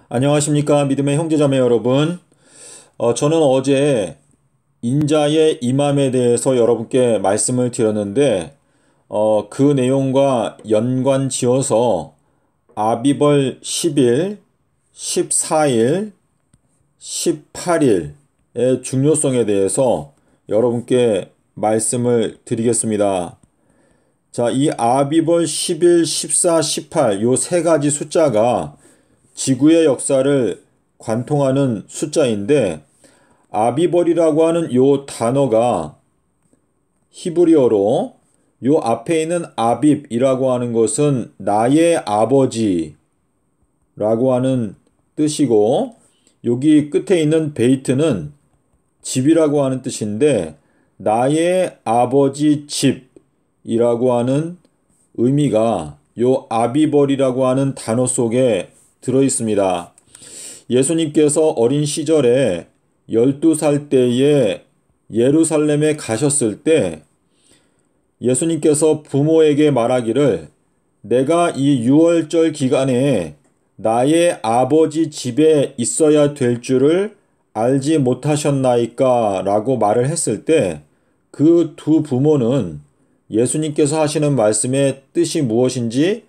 안녕하십니까 믿음의 형제자매 여러분. 저는 어제 인자의 임함에 대해서 여러분께 말씀을 드렸는데 그 내용과 연관 지어서 아비벌 10일, 14일, 18일의 중요성에 대해서 여러분께 말씀을 드리겠습니다. 자, 이 아비벌 11, 14, 18 요 세 가지 숫자가 지구의 역사를 관통하는 숫자인데 아비벌이라고 하는 요 단어가 히브리어로 요 앞에 있는 아빕이라고 하는 것은 나의 아버지라고 하는 뜻이고 여기 끝에 있는 베이트는 집이라고 하는 뜻인데 나의 아버지 집이라고 하는 의미가 요 아비벌이라고 하는 단어 속에 들어 있습니다. 예수님께서 어린 시절에 12살 때에 예루살렘에 가셨을 때 예수님께서 부모에게 말하기를 내가 이 유월절 기간에 나의 아버지 집에 있어야 될 줄을 알지 못하셨나이까 라고 말을 했을 때 그 두 부모는 예수님께서 하시는 말씀의 뜻이 무엇인지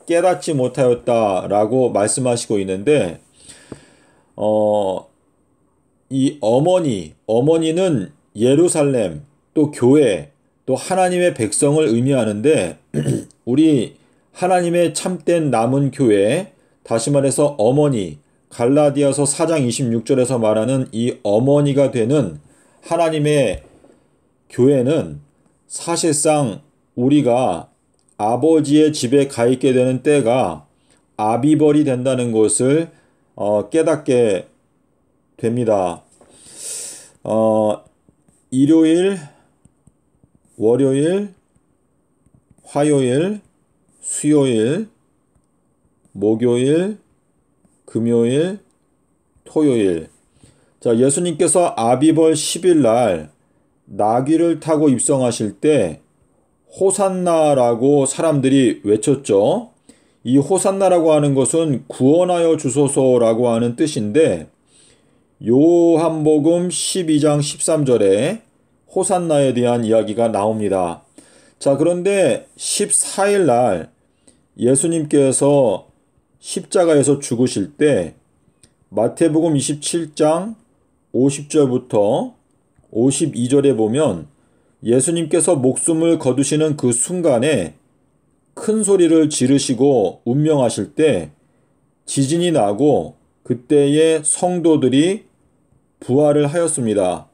깨닫지 못하였다라고 말씀하시고 있는데 이 어머니는 예루살렘, 또 교회, 또 하나님의 백성을 의미하는데 우리 하나님의 참된 남은 교회, 다시 말해서 어머니, 갈라디아서 4장 26절에서 말하는 이 어머니가 되는 하나님의 교회는 사실상 우리가 아버지의 집에 가 있게 되는 때가 아비벌이 된다는 것을 깨닫게 됩니다. 일요일, 월요일, 화요일, 수요일, 목요일, 금요일, 토요일. 자, 예수님께서 아비벌 10일 날 나귀를 타고 입성하실 때 호산나라고 사람들이 외쳤죠. 이 호산나라고 하는 것은 구원하여 주소서라고 하는 뜻인데 요한복음 12장 13절에 호산나에 대한 이야기가 나옵니다. 자, 그런데 14일 날 예수님께서 십자가에서 죽으실 때 마태복음 27장 50절부터 52절에 보면 예수님께서 목숨을 거두시는 그 순간에 큰 소리를 지르시고 운명하실 때 지진이 나고 그때에 성도들이 부활을 하였습니다.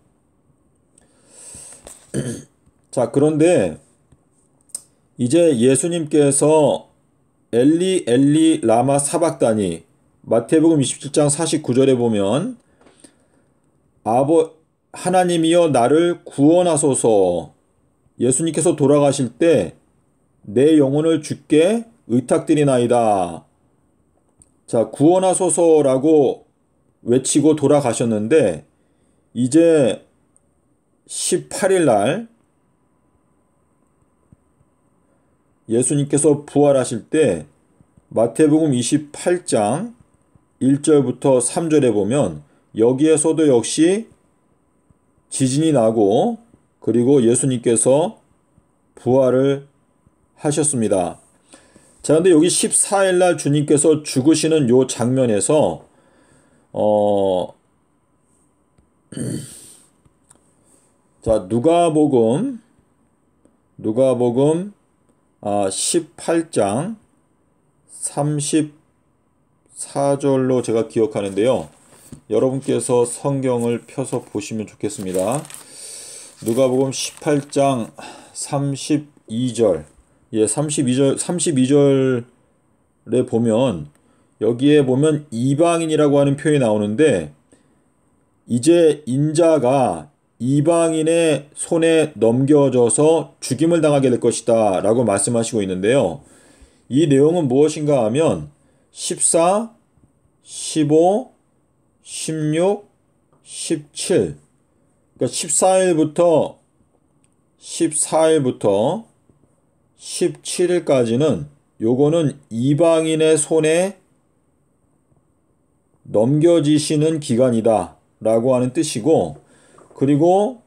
자, 그런데 이제 예수님께서 엘리 엘리 라마 사박다니 마태복음 27장 49절에 보면 하나님이여 나를 구원하소서. 예수님께서 돌아가실 때 내 영혼을 주께 의탁드리나이다. 자, 구원하소서라고 외치고 돌아가셨는데 이제 18일 날 예수님께서 부활하실 때 마태복음 28장 1절부터 3절에 보면 여기에서도 역시 지진이 나고 그리고 예수님께서 부활을 하셨습니다. 자, 근데 여기 14일 날 주님께서 죽으시는 요 장면에서 자, 누가복음 18장 34절로 제가 기억하는데요. 여러분께서 성경을 펴서 보시면 좋겠습니다. 누가복음 18장 32절. 예, 32절에 보면 여기에 보면 이방인이라고 하는 표현이 나오는데 이제 인자가 이방인의 손에 넘겨져서 죽임을 당하게 될 것이다 라고 말씀하시고 있는데요. 이 내용은 무엇인가 하면 14, 15, 16, 17 그러니까 14일부터 17일까지는 요거는 이방인의 손에 넘겨지시는 기간이다 라고 하는 뜻이고, 그리고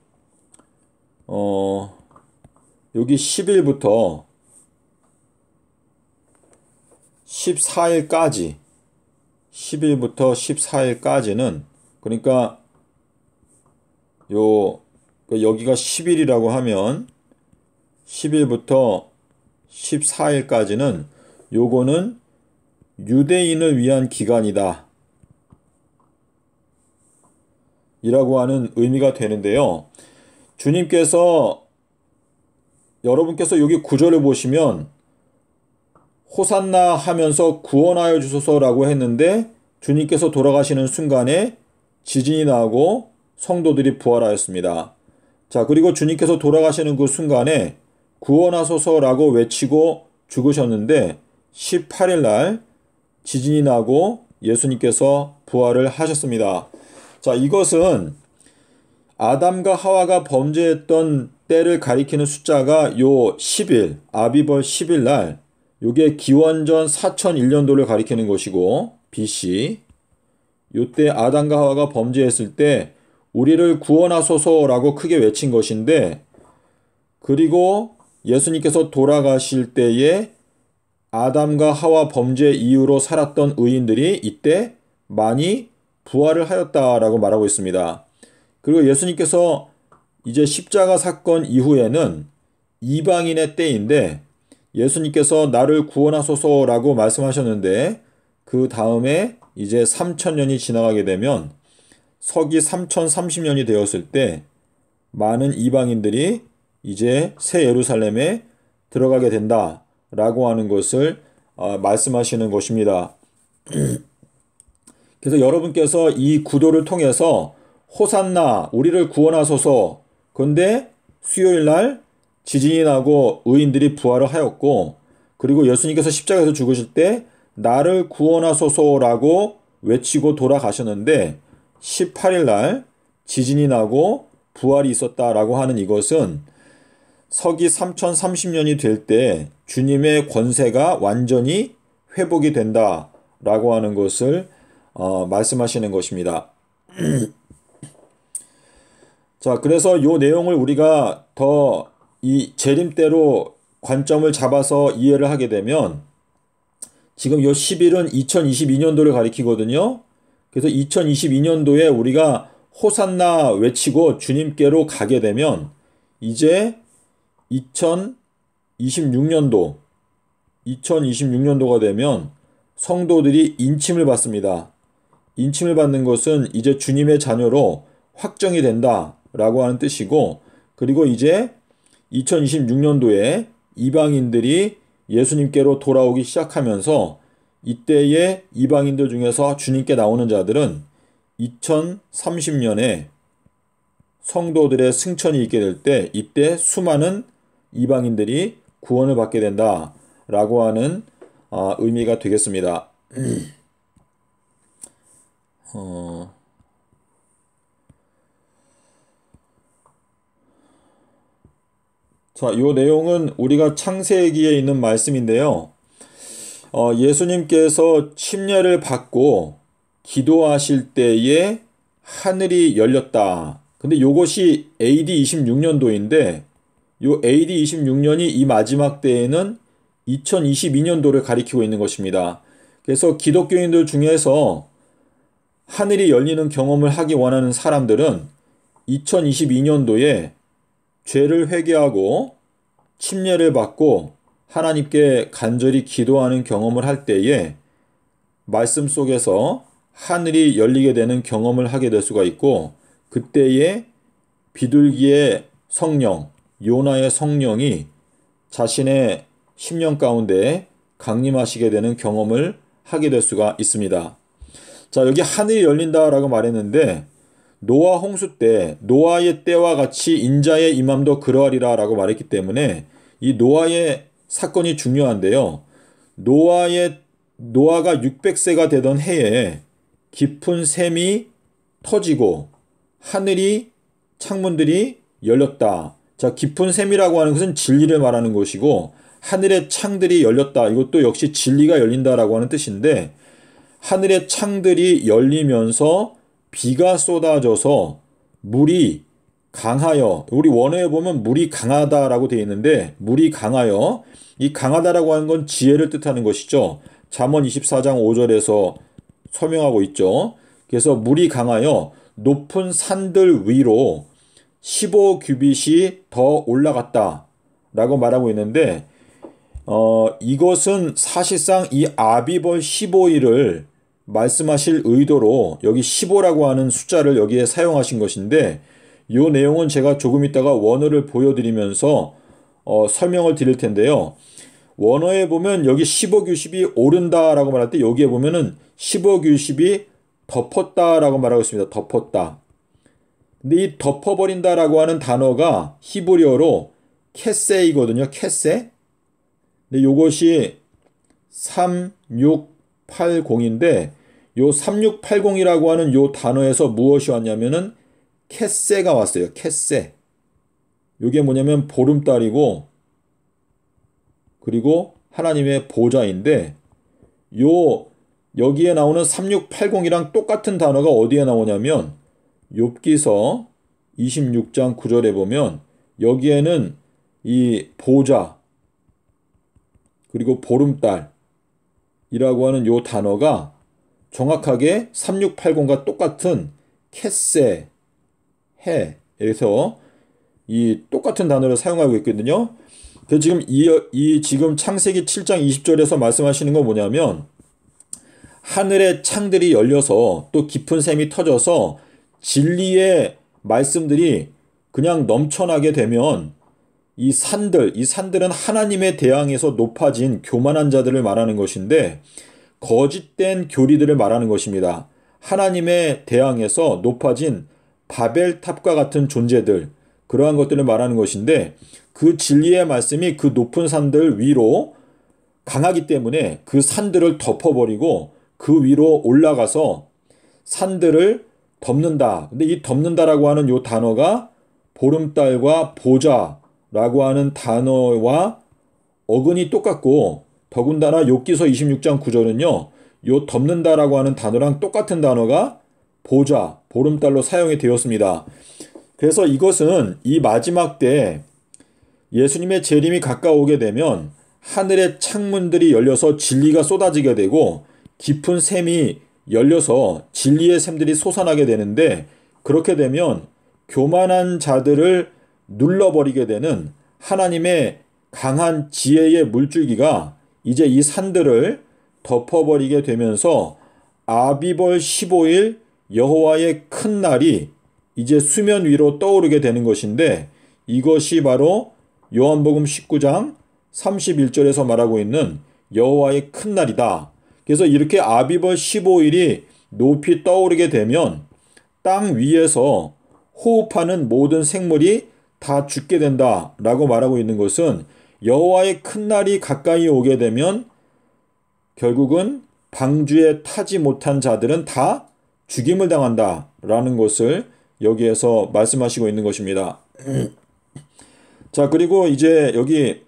여기 10일부터 14일까지 10일부터 14일까지는 그러니까 여기가 10일이라고 하면 10일부터 14일까지는 요거는 유대인을 위한 기간이다 이라고 하는 의미가 되는데요. 주님께서 여러분께서 여기 구절을 보시면 호산나 하면서 구원하여 주소서라고 했는데 주님께서 돌아가시는 순간에 지진이 나고 성도들이 부활하였습니다. 자, 그리고 주님께서 돌아가시는 그 순간에 구원하소서라고 외치고 죽으셨는데 18일 날 지진이 나고 예수님께서 부활을 하셨습니다. 자, 이것은 아담과 하와가 범죄했던 때를 가리키는 숫자가 요 10일, 아비벌 10일 날, 요게 기원전 4001년도를 가리키는 것이고, BC. 요때 아담과 하와가 범죄했을 때, 우리를 구원하소서라고 크게 외친 것인데, 그리고 예수님께서 돌아가실 때에 아담과 하와 범죄 이후로 살았던 의인들이 이때 많이 부활을 하였다라고 말하고 있습니다. 그리고 예수님께서 이제 십자가 사건 이후에는 이방인의 때인데 예수님께서 나를 구원하소서라고 말씀하셨는데 그 다음에 이제 3000년이 지나가게 되면 서기 3030년이 되었을 때 많은 이방인들이 이제 새 예루살렘에 들어가게 된다라고 하는 것을 말씀하시는 것입니다. 그래서 여러분께서 이 구도를 통해서 호산나 우리를 구원하소서, 근데 수요일 날 지진이 나고 의인들이 부활을 하였고, 그리고 예수님께서 십자가에서 죽으실 때 나를 구원하소서라고 외치고 돌아가셨는데 18일 날 지진이 나고 부활이 있었다라고 하는 이것은 서기 3030년이 될 때 주님의 권세가 완전히 회복이 된다라고 하는 것을 말씀하시는 것입니다. 자, 그래서 요 내용을 우리가 더 이 재림대로 관점을 잡아서 이해를 하게 되면 지금 요 10일은 2022년도를 가리키거든요. 그래서 2022년도에 우리가 호산나 외치고 주님께로 가게 되면 이제 2026년도가 되면 성도들이 인침을 받습니다. 인침을 받는 것은 이제 주님의 자녀로 확정이 된다라고 하는 뜻이고, 그리고 이제 2026년도에 이방인들이 예수님께로 돌아오기 시작하면서 이때의 이방인들 중에서 주님께 나오는 자들은 2030년에 성도들의 승천이 있게 될 때 이때 수많은 이방인들이 구원을 받게 된다라고 하는 의미가 되겠습니다. 자, 이 내용은 우리가 창세기에 있는 말씀인데요. 예수님께서 침례를 받고 기도하실 때에 하늘이 열렸다. 근데 요것이 AD 26년도인데 요 AD 26년이 이 마지막 때에는 2022년도를 가리키고 있는 것입니다. 그래서 기독교인들 중에서 하늘이 열리는 경험을 하기 원하는 사람들은 2022년도에 죄를 회개하고 침례를 받고 하나님께 간절히 기도하는 경험을 할 때에 말씀 속에서 하늘이 열리게 되는 경험을 하게 될 수가 있고, 그때에 비둘기의 성령, 요나의 성령이 자신의 심령 가운데 강림하시게 되는 경험을 하게 될 수가 있습니다. 자, 여기 하늘이 열린다라고 말했는데 노아 홍수 때 노아의 때와 같이 인자의 임함도 그러하리라 라고 말했기 때문에 이 노아의 사건이 중요한데요. 노아가 600세가 되던 해에 깊은 샘이 터지고 하늘이 창문들이 열렸다. 자, 깊은 샘이라고 하는 것은 진리를 말하는 것이고 하늘의 창들이 열렸다. 이것도 역시 진리가 열린다라고 하는 뜻인데, 하늘의 창들이 열리면서 비가 쏟아져서 물이 강하여, 우리 원어에 보면 물이 강하다라고 되어 있는데 물이 강하여, 이 강하다라고 하는 건 지혜를 뜻하는 것이죠. 잠언 24장 5절에서 설명하고 있죠. 그래서 물이 강하여 높은 산들 위로 15규빗이 더 올라갔다 라고 말하고 있는데, 이것은 사실상 이 아비벌 15일을 말씀하실 의도로 여기 15라고 하는 숫자를 여기에 사용하신 것인데, 이 내용은 제가 조금 있다가 원어를 보여드리면서 설명을 드릴 텐데요. 원어에 보면 여기 15규빗이 오른다라고 말할 때 여기에 보면은 15규빗이 덮었다라고 말하고 있습니다. 덮었다. 근데 이 덮어버린다라고 하는 단어가 히브리어로 캐세이거든요. 캐세. 근데 요것이 3680인데 요 3680이라고 하는 요 단어에서 무엇이 왔냐면은 캐세가 왔어요. 캐세. 요게 뭐냐면 보름달이고 그리고 하나님의 보좌인데, 여기에 나오는 3680이랑 똑같은 단어가 어디에 나오냐면 욥기서 26장 9절에 보면 여기에는 이 보좌 그리고 보름달이라고 하는 요 단어가 정확하게 3680과 똑같은 캐세 해에서 이 똑같은 단어를 사용하고 있거든요. 그래서 지금 지금 창세기 7장 20절에서 말씀하시는 건 뭐냐면 하늘의 창들이 열려서 또 깊은 샘이 터져서 진리의 말씀들이 그냥 넘쳐나게 되면 이 산들은 하나님에 대항해서 높아진 교만한 자들을 말하는 것인데 거짓된 교리들을 말하는 것입니다. 하나님에 대항해서 높아진 바벨탑과 같은 존재들, 그러한 것들을 말하는 것인데 그 진리의 말씀이 그 높은 산들 위로 강하기 때문에 그 산들을 덮어버리고 그 위로 올라가서 산들을 덮는다. 근데 이 덮는다라고 하는 요 단어가 보름달과 보좌라고 하는 단어와 어근이 똑같고, 더군다나 욥기서 26장 9절은요. 요 덮는다라고 하는 단어랑 똑같은 단어가 보좌, 보름달로 사용이 되었습니다. 그래서 이것은 이 마지막 때 예수님의 재림이 가까우게 되면 하늘의 창문들이 열려서 진리가 쏟아지게 되고 깊은 샘이 열려서 진리의 샘들이 솟아나게 되는데, 그렇게 되면 교만한 자들을 눌러버리게 되는 하나님의 강한 지혜의 물줄기가 이제 이 산들을 덮어버리게 되면서 아비벌 15일 여호와의 큰 날이 이제 수면 위로 떠오르게 되는 것인데, 이것이 바로 요한복음 19장 31절에서 말하고 있는 여호와의 큰 날이다. 그래서 이렇게 아비벌 15일이 높이 떠오르게 되면 땅 위에서 호흡하는 모든 생물이 다 죽게 된다라고 말하고 있는 것은 여호와의 큰 날이 가까이 오게 되면 결국은 방주에 타지 못한 자들은 다 죽임을 당한다라는 것을 여기에서 말씀하시고 있는 것입니다. 자, 그리고 이제 여기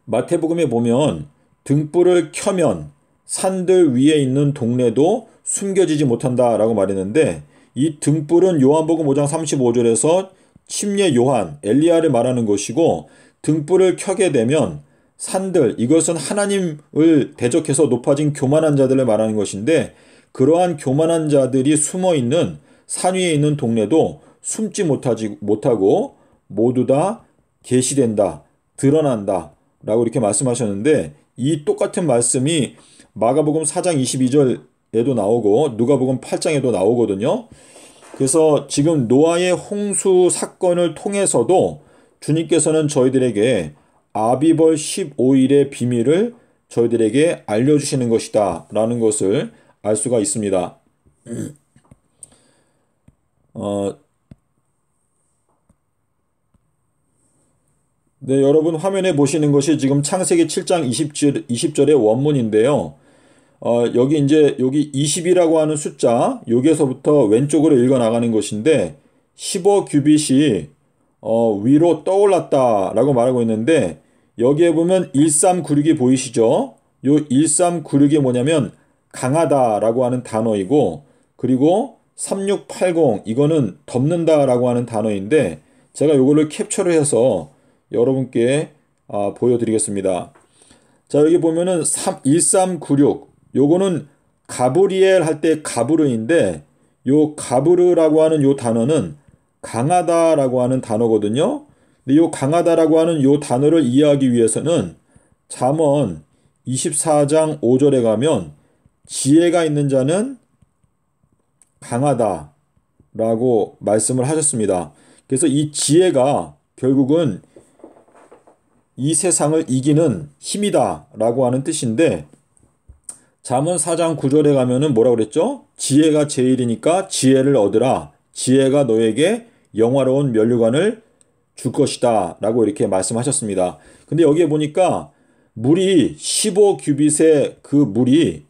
마태복음에 보면 등불을 켜면 산들 위에 있는 동네도 숨겨지지 못한다라고 말했는데, 이 등불은 요한복음 5장 35절에서 침례 요한, 엘리야를 말하는 것이고, 등불을 켜게 되면 산들, 이것은 하나님을 대적해서 높아진 교만한 자들을 말하는 것인데, 그러한 교만한 자들이 숨어있는 산 위에 있는 동네도 숨지 못하고 모두 다 계시된다, 드러난다 라고 이렇게 말씀하셨는데, 이 똑같은 말씀이 마가복음 4장 22절에도 나오고 누가복음 8장에도 나오거든요. 그래서 지금 노아의 홍수 사건을 통해서도 주님께서는 저희들에게 아비벌 15일의 비밀을 저희들에게 알려주시는 것이다 라는 것을 알 수가 있습니다. 네, 여러분 화면에 보시는 것이 지금 창세기 7장 20절의 원문인데요. 여기 20이라고 하는 숫자, 여기에서부터 왼쪽으로 읽어 나가는 것인데 15규빗이 위로 떠올랐다라고 말하고 있는데, 여기에 보면 1396이 보이시죠? 요 1396이 뭐냐면 강하다라고 하는 단어이고, 그리고 3680 이거는 덮는다라고 하는 단어인데, 제가 요거를 캡처를 해서 여러분께 보여드리겠습니다. 자, 여기 보면은 1396 요거는 가브리엘 할 때 가브르인데, 요 가브르라고 하는 요 단어는 강하다라고 하는 단어거든요. 근데 요 강하다라고 하는 요 단어를 이해하기 위해서는 잠언 24장 5절에 가면 지혜가 있는 자는 강하다라고 말씀을 하셨습니다. 그래서 이 지혜가 결국은 이 세상을 이기는 힘이다라고 하는 뜻인데, 잠언 4장 9절에 가면은 뭐라고 그랬죠? 지혜가 제일이니까 지혜를 얻으라. 지혜가 너에게 영화로운 면류관을 줄 것이다 라고 이렇게 말씀하셨습니다. 근데 여기에 보니까 물이 15규빗의 그 물이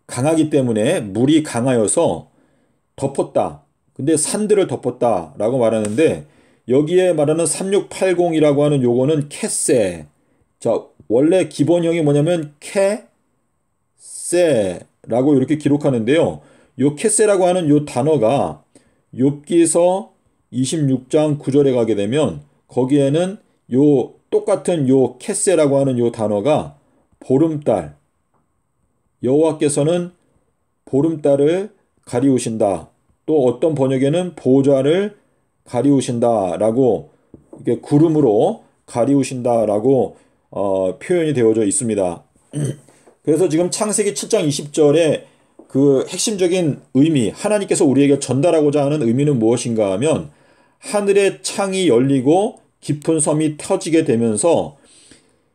강하기 때문에, 물이 강하여서 덮었다. 근데 산들을 덮었다 라고 말하는데, 여기에 말하는 3680이라고 하는 요거는 캐세. 자, 원래 기본형이 뭐냐면 캐세라고 이렇게 기록하는데요. 요 캐세라고 하는 요 단어가 욥기서 26장 9절에 가게 되면 거기에는 요 똑같은 요 캐세라고 하는 요 단어가 보름달, 여호와께서는 보름달을 가리우신다. 또 어떤 번역에는 보좌를 가리우신다라고, 이게 구름으로 가리우신다라고 표현이 되어져 있습니다. 그래서 지금 창세기 7장 20절에 그 핵심적인 의미, 하나님께서 우리에게 전달하고자 하는 의미는 무엇인가 하면, 하늘의 창이 열리고 깊은 섬이 터지게 되면서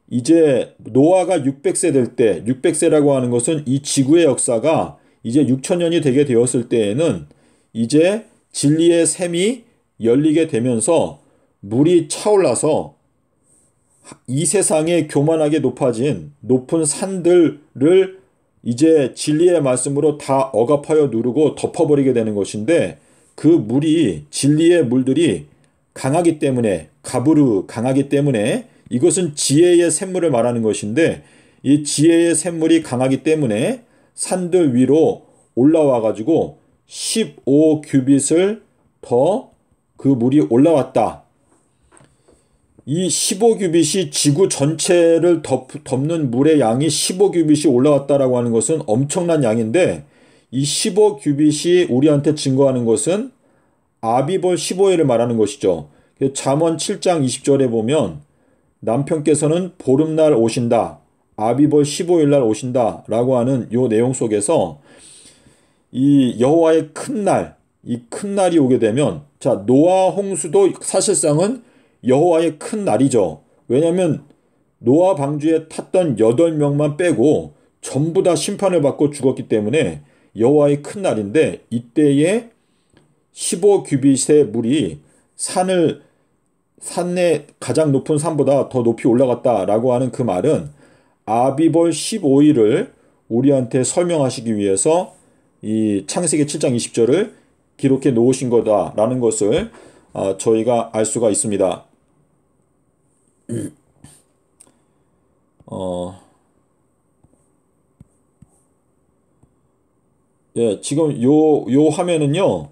이제 노아가 600세 될 때, 600세라고 하는 것은 이 지구의 역사가 이제 6천년이 되게 되었을 때에는 이제 진리의 샘이 열리게 되면서 물이 차올라서 이 세상에 교만하게 높아진 높은 산들을 이제 진리의 말씀으로 다 억압하여 누르고 덮어버리게 되는 것인데, 그 물이, 진리의 물들이 강하기 때문에, 가부르 강하기 때문에, 이것은 지혜의 샘물을 말하는 것인데, 이 지혜의 샘물이 강하기 때문에 산들 위로 올라와 가지고 15규빗을 더 그 물이 올라왔다. 이 15규빗이 지구 전체를 덮는 물의 양이 15규빗이 올라왔다라고 하는 것은 엄청난 양인데, 이 15규빗이 우리한테 증거하는 것은 아비벌 15일을 말하는 것이죠. 잠언 7장 20절에 보면 남편께서는 보름날 오신다, 아비벌 15일날 오신다 라고 하는 요 내용 속에서 이 여호와의 큰 날, 이 큰 날이 오게 되면, 자, 노아 홍수도 사실상은 여호와의 큰 날이죠. 왜냐하면 노아 방주에 탔던 8명만 빼고 전부 다 심판을 받고 죽었기 때문에 여호와의 큰 날인데, 이때에 15규빗의 물이 산의 가장 높은 산보다 더 높이 올라갔다라고 하는 그 말은 아비벌 15일을 우리한테 설명하시기 위해서 이 창세기 7장 20절을 기록해 놓으신 거다라는 것을 저희가 알 수가 있습니다. 예, 지금 요 화면은요,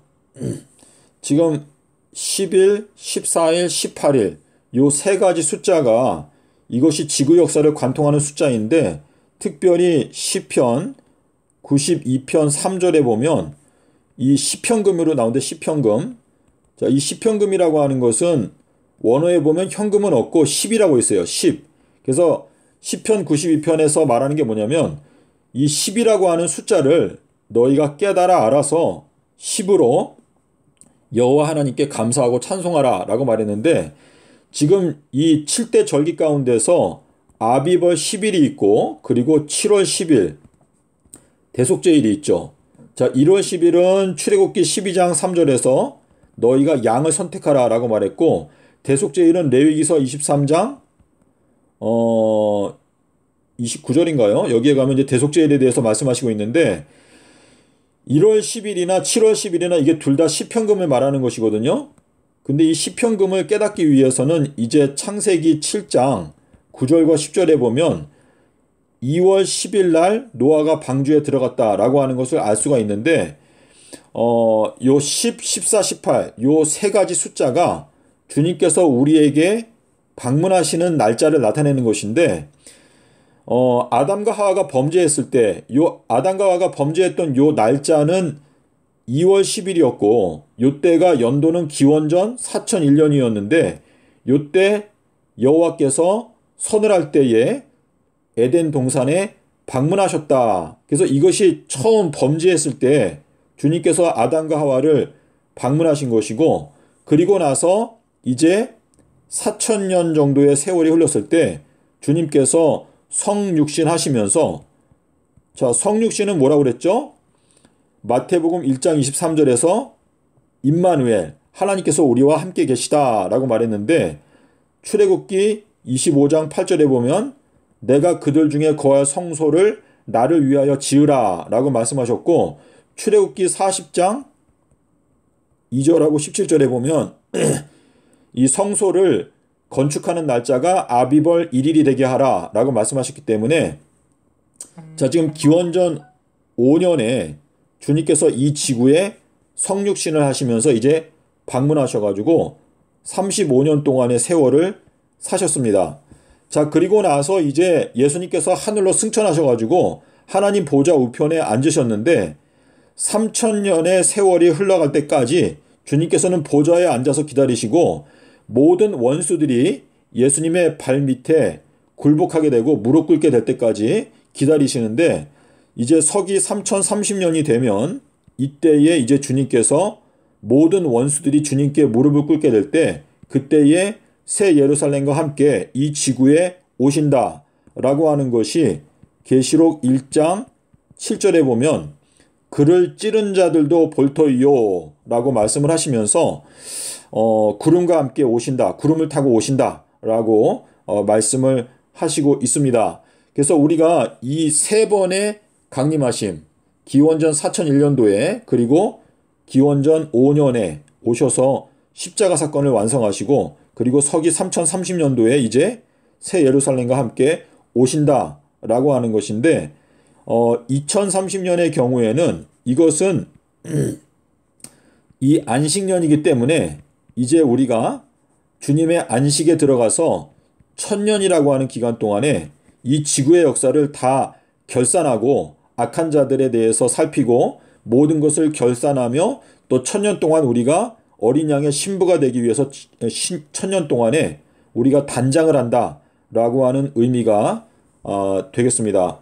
지금 10일, 14일, 18일 요 세 가지 숫자가 이것이 지구 역사를 관통하는 숫자인데, 특별히 시편 92편 3절에 보면 이 시편금으로 나오는데, 시편금. 자, 이 시편금이라고 하는 것은 원어에 보면 현금은 없고 10이라고 있어요. 10. 그래서 시편 92편에서 말하는 게 뭐냐면, 이 10이라고 하는 숫자를 너희가 깨달아 알아서 10으로 여호와 하나님께 감사하고 찬송하라 라고 말했는데, 지금 이 7대 절기 가운데서 아비벌 10일이 있고, 그리고 7월 10일 대속죄일이 있죠. 자, 1월 10일은 출애굽기 12장 3절에서 너희가 양을 선택하라 라고 말했고, 대속죄일은 레위기서 23장 29절인가요? 여기에 가면 이제 대속죄일에 대해서 말씀하시고 있는데, 1월 10일이나 7월 10일이나 이게 둘 다 시편금을 말하는 것이거든요. 근데 이 시편금을 깨닫기 위해서는 이제 창세기 7장 9절과 10절에 보면 2월 10일 날 노아가 방주에 들어갔다라고 하는 것을 알 수가 있는데 요 10, 14, 18 요 세 가지 숫자가 주님께서 우리에게 방문하시는 날짜를 나타내는 것인데 아담과 하와가 범죄했을 때 요 아담과 하와가 범죄했던 요 날짜는 2월 10일이었고 요때가 연도는 기원전 4001년이었는데 요때 여호와께서 서늘할 때에 에덴 동산에 방문하셨다. 그래서 이것이 처음 범죄했을 때 주님께서 아담과 하와를 방문하신 것이고 그리고 나서 이제 4000년 정도의 세월이 흘렀을 때 주님께서 성육신 하시면서 자, 성육신은 뭐라고 그랬죠? 마태복음 1장 23절에서 임마누엘 하나님께서 우리와 함께 계시다 라고 말했는데 출애굽기 25장 8절에 보면 내가 그들 중에 거할 성소를 나를 위하여 지으라 라고 말씀하셨고 출애굽기 40장 2절하고 17절에 보면 이 성소를 건축하는 날짜가 아비벌 1일이 되게 하라 라고 말씀하셨기 때문에 자 지금 기원전 5년에 주님께서 이 지구에 성육신을 하시면서 이제 방문하셔가지고 35년 동안의 세월을 사셨습니다. 자 그리고 나서 이제 예수님께서 하늘로 승천하셔가지고 하나님 보좌 우편에 앉으셨는데 3000년의 세월이 흘러갈 때까지 주님께서는 보좌에 앉아서 기다리시고 모든 원수들이 예수님의 발 밑에 굴복하게 되고 무릎 꿇게 될 때까지 기다리시는데 이제 서기 3030년이 되면 이때에 이제 주님께서 모든 원수들이 주님께 무릎을 꿇게 될 때 그때에 새 예루살렘과 함께 이 지구에 오신다 라고 하는 것이 계시록 1장 7절에 보면 그를 찌른 자들도 볼터이요 라고 말씀을 하시면서 구름과 함께 오신다 구름을 타고 오신다 라고 말씀을 하시고 있습니다. 그래서 우리가 이 세 번의 강림하심 기원전 4001년도에 그리고 기원전 5년에 오셔서 십자가 사건을 완성하시고 그리고 서기 3030년도에 이제 새 예루살렘과 함께 오신다 라고 하는 것인데 2030년의 경우에는 이것은 이 안식년이기 때문에 이제 우리가 주님의 안식에 들어가서 1000년이라고 하는 기간 동안에 이 지구의 역사를 다 결산하고 악한 자들에 대해서 살피고 모든 것을 결산하며 또 1000년 동안 우리가 어린 양의 신부가 되기 위해서 1000년 동안에 우리가 단장을 한다 라고 하는 의미가 되겠습니다.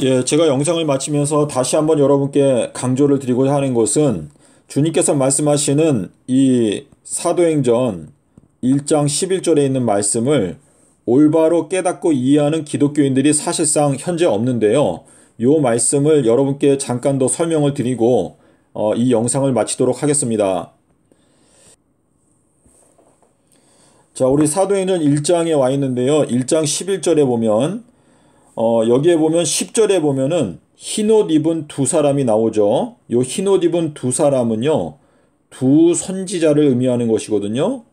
예, 제가 영상을 마치면서 다시 한번 여러분께 강조를 드리고자 하는 것은 주님께서 말씀하시는 이 사도행전 1장 11절에 있는 말씀을 올바로 깨닫고 이해하는 기독교인들이 사실상 현재 없는데요. 이 말씀을 여러분께 잠깐 더 설명을 드리고 이 영상을 마치도록 하겠습니다. 자, 우리 사도행전 1장에 와 있는데요. 1장 11절에 보면 여기에 보면 10절에 보면은 흰옷 입은 두 사람이 나오죠. 요 흰옷 입은 두 사람은요. 두 선지자를 의미하는 것이거든요.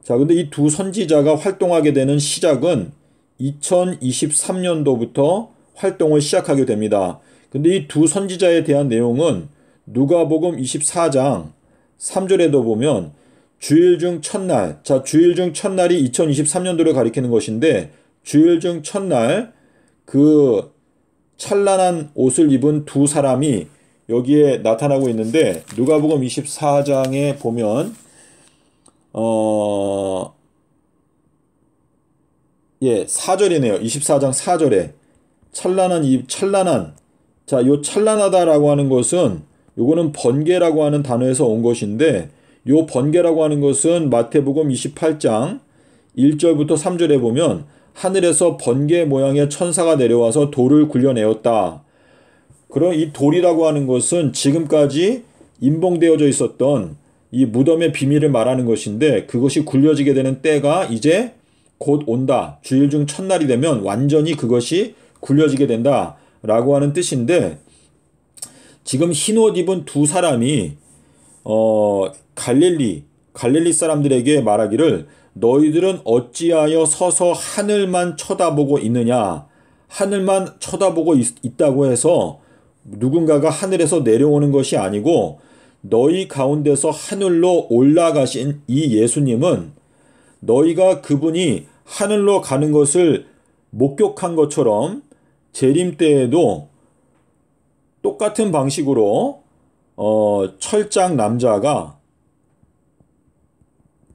자, 근데 이 두 선지자가 활동하게 되는 시작은 2023년도부터 활동을 시작하게 됩니다. 근데 이 두 선지자에 대한 내용은 누가복음 24장 3절에도 보면 주일 중 첫날, 자, 주일 중 첫날이 2023년도를 가리키는 것인데 주일 중 첫날 그 찬란한 옷을 입은 두 사람이 여기에 나타나고 있는데 누가복음 24장에 보면 4절이네요. 24장 4절에 찬란한 자, 요 찬란하다라고 하는 것은 요거는 번개라고 하는 단어에서 온 것인데 요 번개라고 하는 것은 마태복음 28장 1절부터 3절에 보면 하늘에서 번개 모양의 천사가 내려와서 돌을 굴려내었다. 그럼 이 돌이라고 하는 것은 지금까지 임봉되어져 있었던 이 무덤의 비밀을 말하는 것인데 그것이 굴려지게 되는 때가 이제 곧 온다. 주일 중 첫날이 되면 완전히 그것이 굴려지게 된다 라고 하는 뜻인데, 지금 흰 옷 입은 두 사람이 갈릴리 사람들에게 말하기를 너희들은 어찌하여 서서 하늘만 쳐다보고 있느냐. 하늘만 쳐다보고 있다고 해서 누군가가 하늘에서 내려오는 것이 아니고 너희 가운데서 하늘로 올라가신 이 예수님은 너희가 그분이 하늘로 가는 것을 목격한 것처럼 재림 때에도 똑같은 방식으로 철장 남자가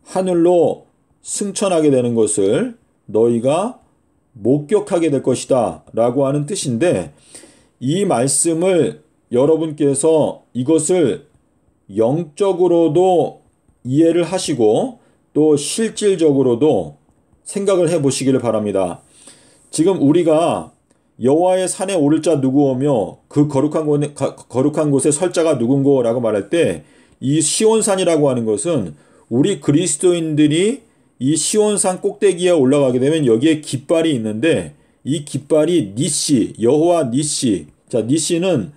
하늘로 승천하게 되는 것을 너희가 목격하게 될 것이다 라고 하는 뜻인데, 이 말씀을 여러분께서 이것을 영적으로도 이해를 하시고 또 실질적으로도 생각을 해 보시기를 바랍니다. 지금 우리가 여호와의 산에 오를 자 누구오며 그 거룩한 곳에 설 자가 누군고 라고 말할 때, 이 시온산이라고 하는 것은 우리 그리스도인들이 이 시온산 꼭대기에 올라가게 되면 여기에 깃발이 있는데, 이 깃발이 니시, 여호와 니시. 자, 니시는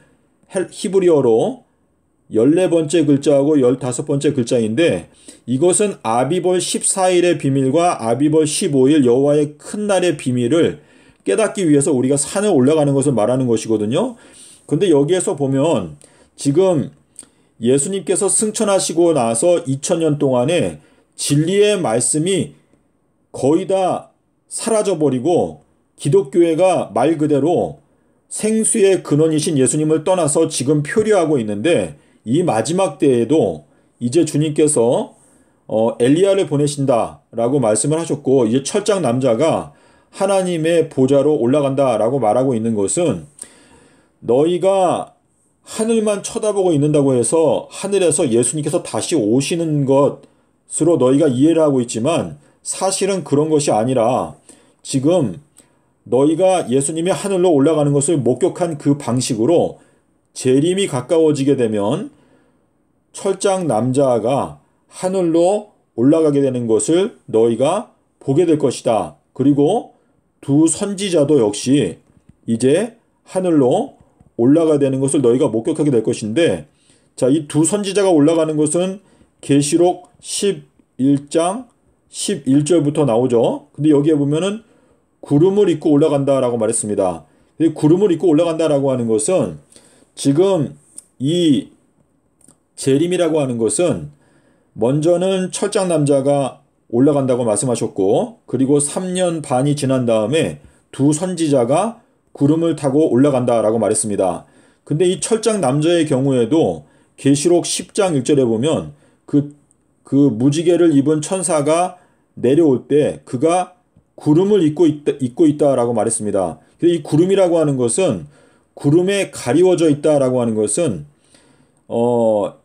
히브리어로 14번째 글자하고 15번째 글자인데, 이것은 아비벌 14일의 비밀과 아비벌 15일 여호와의 큰 날의 비밀을 깨닫기 위해서 우리가 산을 올라가는 것을 말하는 것이거든요. 근데 여기에서 보면 지금 예수님께서 승천하시고 나서 2000년 동안에 진리의 말씀이 거의 다 사라져버리고 기독교회가 말 그대로 생수의 근원이신 예수님을 떠나서 지금 표류하고 있는데, 이 마지막 때에도 이제 주님께서 엘리야를 보내신다라고 말씀을 하셨고, 이제 철장 남자가 하나님의 보좌로 올라간다라고 말하고 있는 것은, 너희가 하늘만 쳐다보고 있는다고 해서 하늘에서 예수님께서 다시 오시는 것으로 너희가 이해를 하고 있지만, 사실은 그런 것이 아니라 지금 너희가 예수님이 하늘로 올라가는 것을 목격한 그 방식으로 재림이 가까워지게 되면 철장 남자가 하늘로 올라가게 되는 것을 너희가 보게 될 것이다. 그리고 두 선지자도 역시 이제 하늘로 올라가야 되는 것을 너희가 목격하게 될 것인데, 자, 이 두 선지자가 올라가는 것은 계시록 11장 11절부터 나오죠. 근데 여기에 보면은 구름을 입고 올라간다라고 말했습니다. 구름을 입고 올라간다라고 하는 것은 지금 이 재림이라고 하는 것은 먼저는 철장 남자가 올라간다고 말씀하셨고, 그리고 3년 반이 지난 다음에 두 선지자가 구름을 타고 올라간다라고 말했습니다. 근데 이 철장 남자의 경우에도 계시록 10장 1절에 보면 그 무지개를 입은 천사가 내려올 때 그가 구름을 입고 있다라고 말했습니다. 이 구름이라고 하는 것은, 구름에 가리워져 있다라고 하는 것은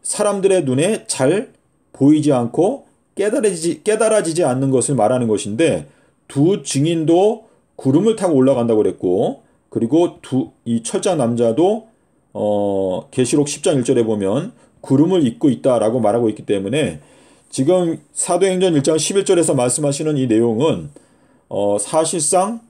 사람들의 눈에 잘 보이지 않고 깨달아지지 않는 것을 말하는 것인데, 두 증인도 구름을 타고 올라간다고 그랬고, 그리고 이 철장 남자도 계시록 10장 1절에 보면 구름을 입고 있다라고 말하고 있기 때문에, 지금 사도행전 1장 11절에서 말씀하시는 이 내용은 사실상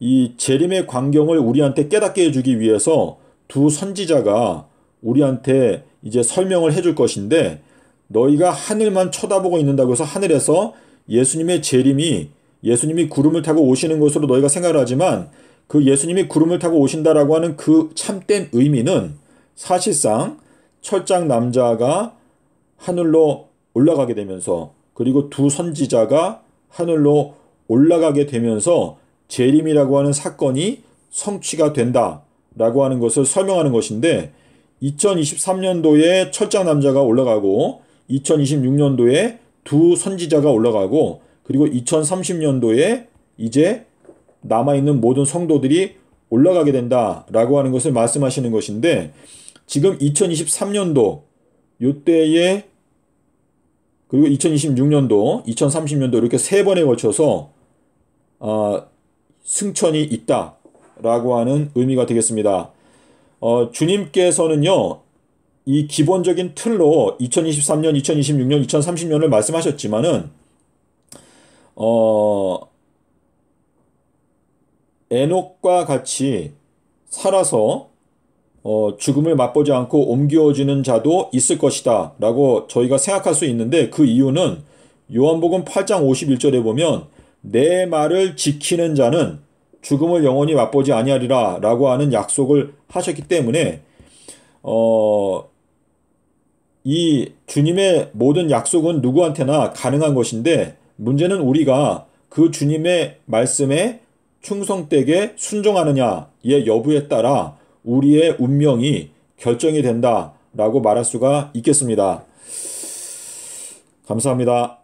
이 재림의 광경을 우리한테 깨닫게 해주기 위해서 두 선지자가 우리한테 이제 설명을 해줄 것인데, 너희가 하늘만 쳐다보고 있는다고 해서 하늘에서 예수님의 재림이, 예수님이 구름을 타고 오시는 것으로 너희가 생각을 하지만, 그 예수님이 구름을 타고 오신다라고 하는 그 참된 의미는 사실상 철장 남자가 하늘로 올라가게 되면서, 그리고 두 선지자가 하늘로 올라가게 되면서 재림이라고 하는 사건이 성취가 된다라고 하는 것을 설명하는 것인데, 2023년도에 철장 남자가 올라가고 2026년도에 두 선지자가 올라가고, 그리고 2030년도에 이제 남아있는 모든 성도들이 올라가게 된다라고 하는 것을 말씀하시는 것인데, 지금 2023년도 요때에, 그리고 2026년도, 2030년도 이렇게 세 번에 걸쳐서 승천이 있다라고 하는 의미가 되겠습니다. 주님께서는요, 이 기본적인 틀로 2023년, 2026년, 2030년을 말씀하셨지만은 에녹과 같이 살아서 죽음을 맛보지 않고 옮겨지는 자도 있을 것이다 라고 저희가 생각할 수 있는데, 그 이유는 요한복음 8장 51절에 보면 내 말을 지키는 자는 죽음을 영원히 맛보지 아니하리라 라고 하는 약속을 하셨기 때문에 이 주님의 모든 약속은 누구한테나 가능한 것인데, 문제는 우리가 그 주님의 말씀에 충성되게 순종하느냐의 여부에 따라 우리의 운명이 결정이 된다라고 말할 수가 있겠습니다. 감사합니다.